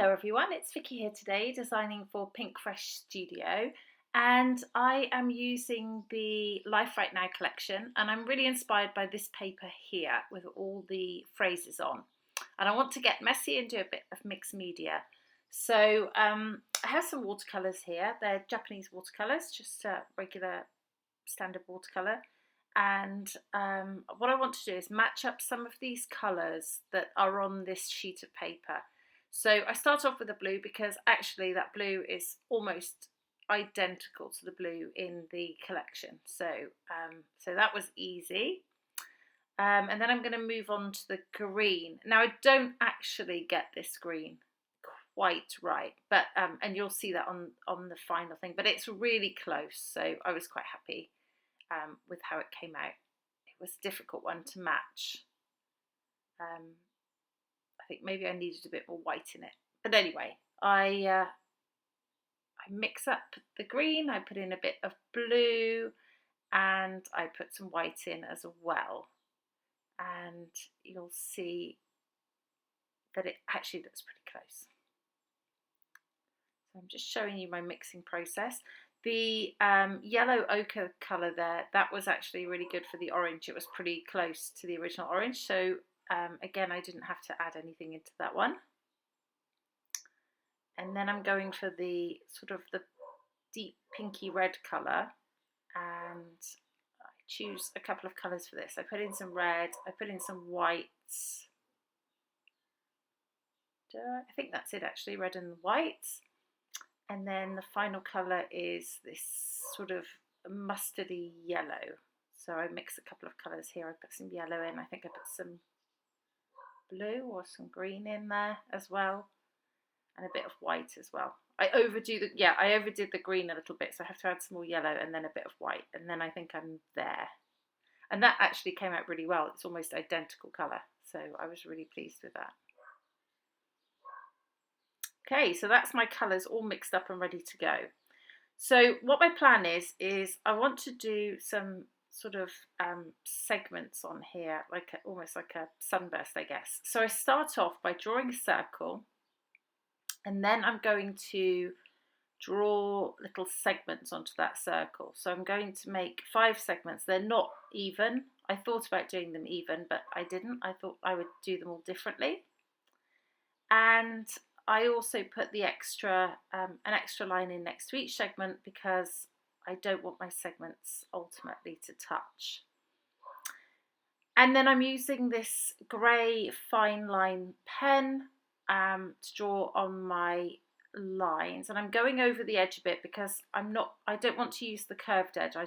Hello everyone, it's Vicki here today designing for Pinkfresh Studio, and I am using the Life Right Now collection, and I'm really inspired by this paper here with all the phrases on, and I want to get messy and do a bit of mixed media. So I have some watercolours here. They're Japanese watercolours, just a regular standard watercolour. And what I want to do is match up some of these colours that are on this sheet of paper. So I start off with a blue because actually that blue is almost identical to the blue in the collection. So that was easy. And then I'm going to move on to the green. Now I don't actually get this green quite right, but and you'll see that on the final thing, but it's really close. So I was quite happy with how it came out. It was a difficult one to match. I think maybe I needed a bit more white in it. But anyway, I mix up the green, I put in a bit of blue, and I put some white in as well. And you'll see that it actually looks pretty close. So I'm just showing you my mixing process. The yellow ochre colour there, that was actually really good for the orange. It was pretty close to the original orange, so again, I didn't have to add anything into that one. And then I'm going for the sort of the deep pinky red colour, and I choose a couple of colours for this. I put in some red, I put in some whites. I think that's it actually, red and white. And then the final colour is this sort of mustardy yellow. So I mix a couple of colours here. I put some yellow in, I think I put some blue or some green in there as well, and a bit of white as well. I overdid the green a little bit, so I have to add some more yellow and then a bit of white, and then I think I'm there. And that actually came out really well. It's almost identical colour, so I was really pleased with that. Okay, so that's my colours all mixed up and ready to go. So what my plan is I want to do some sort of segments on here, almost like a sunburst, I guess. So I start off by drawing a circle, and then I'm going to draw little segments onto that circle. So I'm going to make 5 segments. They're not even. I thought about doing them even, but I didn't. I thought I would do them all differently. And I also put the extra an extra line in next to each segment because I don't want my segments ultimately to touch. And then I'm using this grey fine line pen to draw on my lines, and I'm going over the edge a bit because I don't want to use the curved edge. I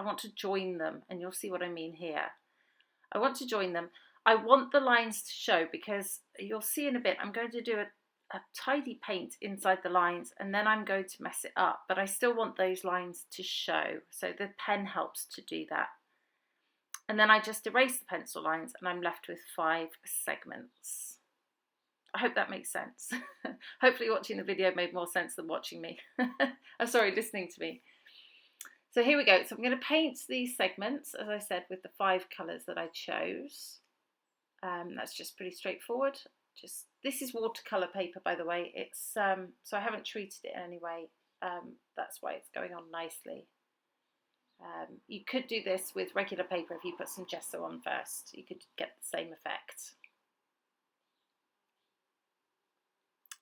want to join them, and you'll see what I mean here. I want to join them. I want the lines to show because you'll see in a bit I'm going to do a tidy paint inside the lines, and then I'm going to mess it up, but I still want those lines to show, so the pen helps to do that. And then I just erase the pencil lines and I'm left with 5 segments. I hope that makes sense. Hopefully watching the video made more sense than watching me. I'm sorry, listening to me. So here we go. So I'm going to paint these segments, as I said, with the 5 colours that I chose. That's just pretty straightforward. This is watercolour paper, by the way. It's so I haven't treated it in any way. That's why it's going on nicely. You could do this with regular paper if you put some gesso on first. You could get the same effect.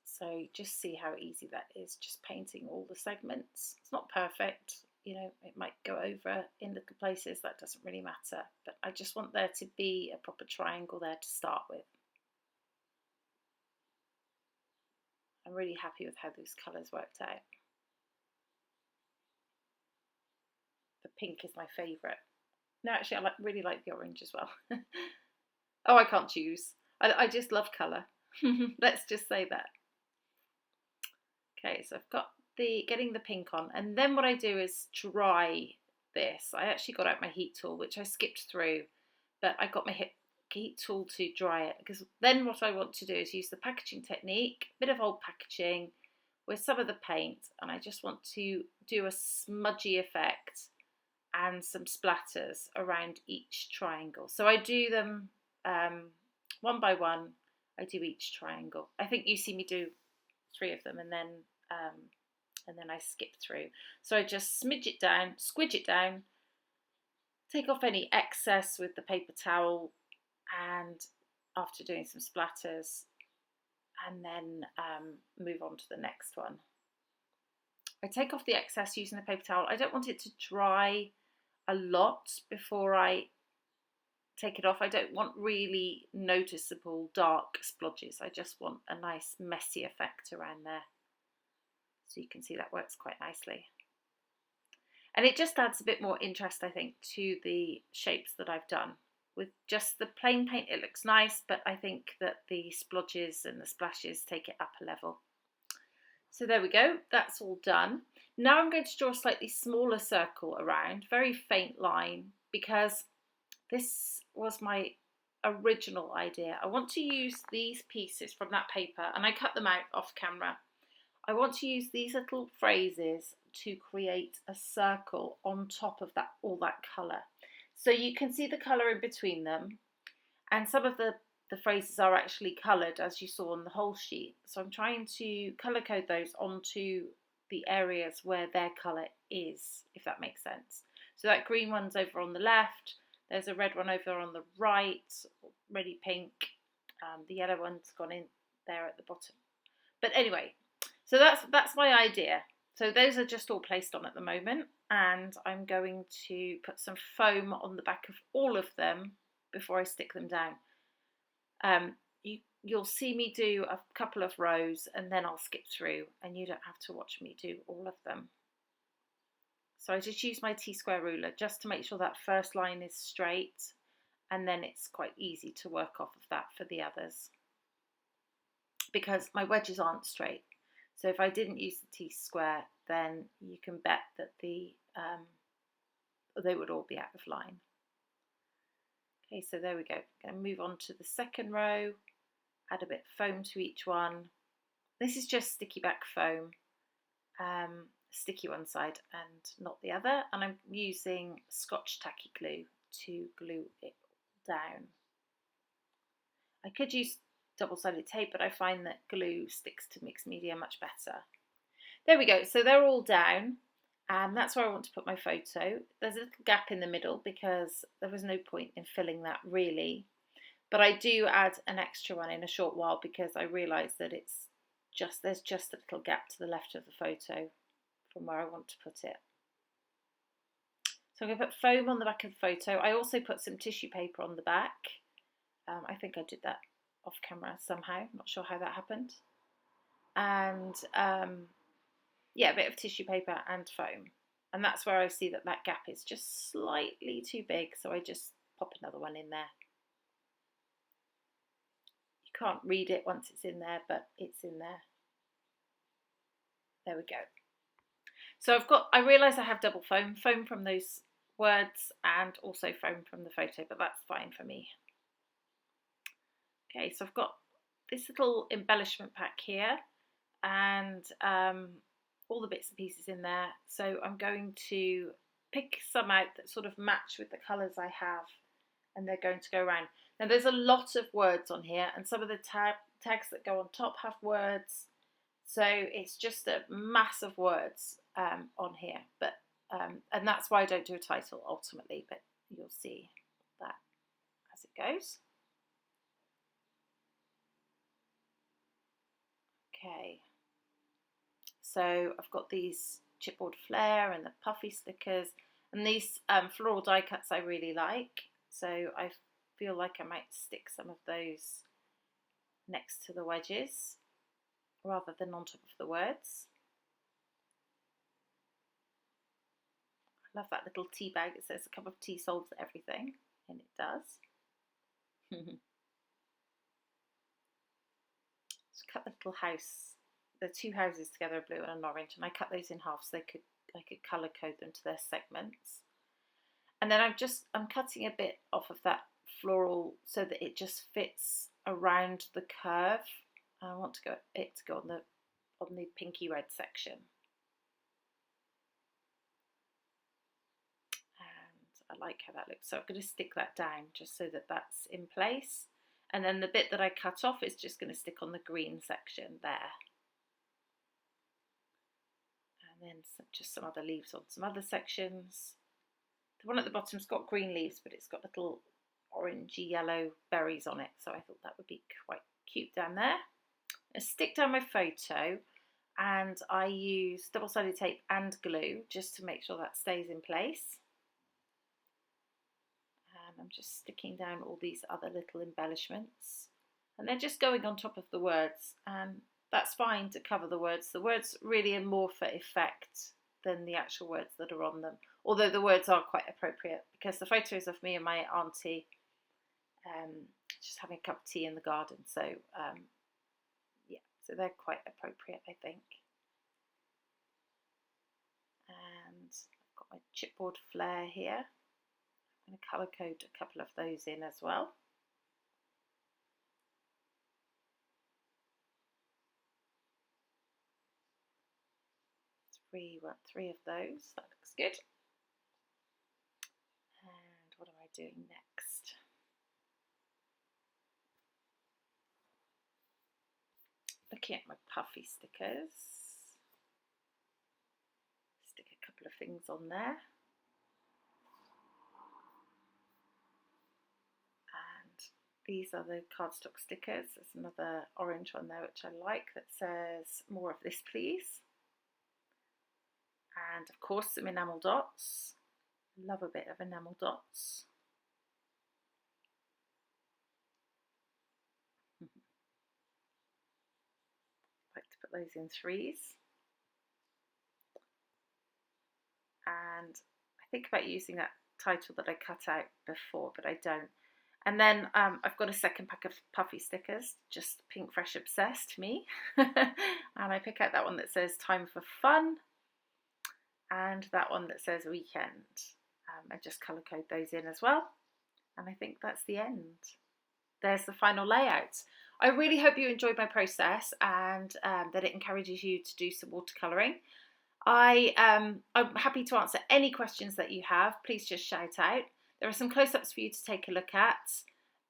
So just see how easy that is, just painting all the segments. It's not perfect, you know, it might go over in little places, that doesn't really matter, but I just want there to be a proper triangle there to start with. I'm really happy with how those colours worked out. The pink is my favourite. No, actually I really like the orange as well. Oh, I can't choose. I just love colour. Let's just say that. Okay, so I've got getting the pink on, and then what I do is dry this. I actually got out my heat tool, which I skipped through, but I got my heat tool to dry it, because then what I want to do is use the packaging technique, a bit of old packaging with some of the paint, and I just want to do a smudgy effect and some splatters around each triangle. So I do them one by one. I do each triangle. I think you see me do 3 of them, and then I skip through. So I just smidge it down, squidge it down, take off any excess with the paper towel, and after doing some splatters, and then move on to the next one. I take off the excess using the paper towel. I don't want it to dry a lot before I take it off. I don't want really noticeable dark splodges. I just want a nice messy effect around there. So you can see that works quite nicely. And it just adds a bit more interest, I think, to the shapes that I've done. With just the plain paint, it looks nice, but I think that the splodges and the splashes take it up a level. So there we go, that's all done. Now I'm going to draw a slightly smaller circle around, very faint line, because this was my original idea. I want to use these pieces from that paper, and I cut them out off camera. I want to use these little phrases to create a circle on top of that, all that colour. So you can see the colour in between them, and some of the phrases are actually coloured, as you saw on the whole sheet. So I'm trying to colour code those onto the areas where their colour is, if that makes sense. So that green one's over on the left, there's a red one over on the right, reddy pink, the yellow one's gone in there at the bottom. But anyway, so that's my idea. So those are just all placed on at the moment, and I'm going to put some foam on the back of all of them before I stick them down. You'll see me do a couple of rows, and then I'll skip through, and you don't have to watch me do all of them. So I just use my T-square ruler just to make sure that first line is straight, and then it's quite easy to work off of that for the others, because my wedges aren't straight. So if I didn't use the T-square, then you can bet that they would all be out of line. Okay, so there we go. I'm going to move on to the second row, add a bit of foam to each one. This is just sticky back foam, sticky one side and not the other, and I'm using Scotch tacky glue to glue it down. I could use double-sided tape, but I find that glue sticks to mixed media much better. There we go, so they're all down, and that's where I want to put my photo. There's a little gap in the middle because there was no point in filling that really, but I do add an extra one in a short while because I realise that there's just a little gap to the left of the photo from where I want to put it. So I'm going to put foam on the back of the photo. I also put some tissue paper on the back. I think I did that off camera somehow, I'm not sure how that happened. And yeah, a bit of tissue paper and foam. And that's where I see that that gap is just slightly too big, so I just pop another one in there. You can't read it once it's in there, but it's in there. There we go. So I realise I have double foam from those words and also foam from the photo, but that's fine for me. Okay, so I've got this little embellishment pack here, and all the bits and pieces in there. So I'm going to pick some out that sort of match with the colours I have, and they're going to go around. Now there's a lot of words on here, and some of the tags that go on top have words, so it's just a mass of words on here. But and that's why I don't do a title ultimately, but you'll see that as it goes. Okay, so I've got these chipboard flare and the puffy stickers, and these floral die cuts I really like, so I feel like I might stick some of those next to the wedges rather than on top of the words. I love that little tea bag. It says a cup of tea solves everything, and it does. Just cut the little house, the two houses together, a blue and an orange, and I cut those in half so I could colour code them to their segments. And then I'm cutting a bit off of that floral so that it just fits around the curve. I want it to go on the pinky red section. And I like how that looks. So I'm going to stick that down just so that that's in place. And then the bit that I cut off is just going to stick on the green section there. And then just some other leaves on some other sections. The one at the bottom's got green leaves, but it's got little orangey yellow berries on it, so I thought that would be quite cute down there. I stick down my photo, and I use double-sided tape and glue just to make sure that stays in place. And I'm just sticking down all these other little embellishments, and they're just going on top of the words, and that's fine to cover the words. The words really are more for effect than the actual words that are on them, although the words are quite appropriate because the photo is of me and my auntie just having a cup of tea in the garden, so yeah, so they're quite appropriate, I think. And I've got my chipboard flare here. I'm going to colour code a couple of those in as well. Three of those, that looks good. And what am I doing next? Looking at my puffy stickers. Stick a couple of things on there. And these are the cardstock stickers. There's another orange one there which I like that says "More of this, please." And of course some enamel dots. Love a bit of enamel dots. Like to put those in threes. And I think about using that title that I cut out before, but I don't. And then I've got a second pack of puffy stickers, just Pinkfresh Obsessed, me. And I pick out that one that says "Time for Fun," and that one that says "Weekend." I just colour code those in as well. And I think that's the end. There's the final layout. I really hope you enjoyed my process and that it encourages you to do some watercolouring. I'm happy to answer any questions that you have. Please just shout out. There are some close-ups for you to take a look at,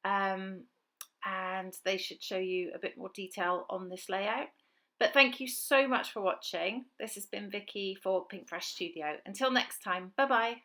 and they should show you a bit more detail on this layout. But thank you so much for watching. This has been Vicky for Pinkfresh Studio. Until next time, bye-bye.